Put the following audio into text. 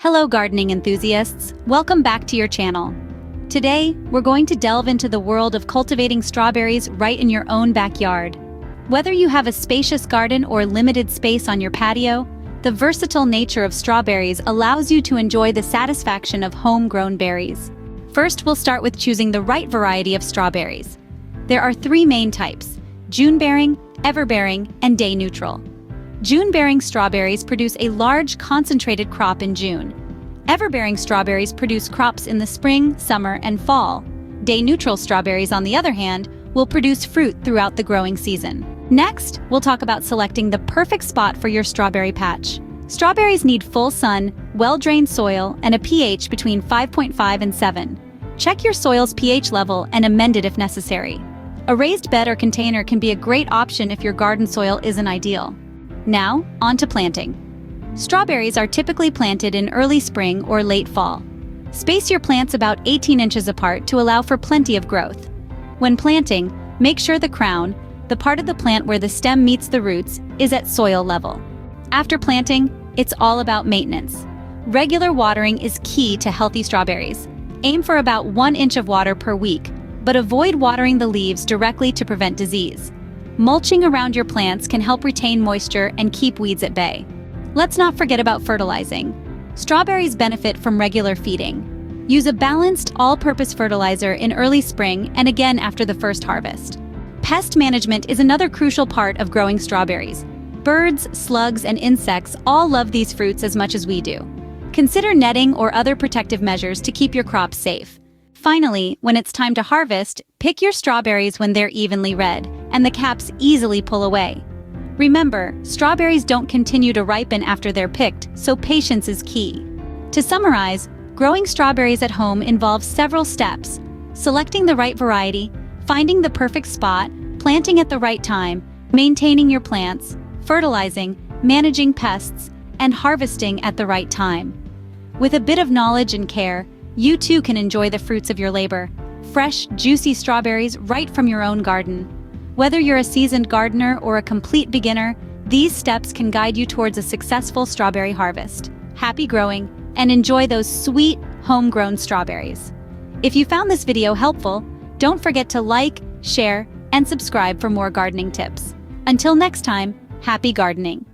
Hello gardening enthusiasts, welcome back to your channel. Today, we're going to delve into the world of cultivating strawberries right in your own backyard. Whether you have a spacious garden or limited space on your patio, the versatile nature of strawberries allows you to enjoy the satisfaction of homegrown berries. First, we'll start with choosing the right variety of strawberries. There are three main types: June-bearing, ever-bearing, and day-neutral. June-bearing strawberries produce a large, concentrated crop in June. Ever-bearing strawberries produce crops in the spring, summer, and fall. Day-neutral strawberries, on the other hand, will produce fruit throughout the growing season. Next, we'll talk about selecting the perfect spot for your strawberry patch. Strawberries need full sun, well-drained soil, and a pH between 5.5 and 7. Check your soil's pH level and amend it if necessary. A raised bed or container can be a great option if your garden soil isn't ideal. Now, on to planting. Strawberries are typically planted in early spring or late fall. Space your plants about 18 inches apart to allow for plenty of growth. When planting, make sure the crown, the part of the plant where the stem meets the roots, is at soil level. After planting, it's all about maintenance. Regular watering is key to healthy strawberries. Aim for about 1 inch of water per week, but avoid watering the leaves directly to prevent disease. Mulching around your plants can help retain moisture and keep weeds at bay. Let's not forget about fertilizing. Strawberries benefit from regular feeding. Use a balanced, all-purpose fertilizer in early spring and again after the first harvest. Pest management is another crucial part of growing strawberries. Birds, slugs, and insects all love these fruits as much as we do. Consider netting or other protective measures to keep your crops safe. Finally, when it's time to harvest, pick your strawberries when they're evenly red and the caps easily pull away. Remember, strawberries don't continue to ripen after they're picked, so patience is key. To summarize, growing strawberries at home involves several steps: selecting the right variety, finding the perfect spot, planting at the right time, maintaining your plants, fertilizing, managing pests, and harvesting at the right time. With a bit of knowledge and care, you too can enjoy the fruits of your labor. Fresh, juicy strawberries right from your own garden. Whether you're a seasoned gardener or a complete beginner, these steps can guide you towards a successful strawberry harvest. Happy growing, and enjoy those sweet, homegrown strawberries. If you found this video helpful, don't forget to like, share, and subscribe for more gardening tips. Until next time, happy gardening!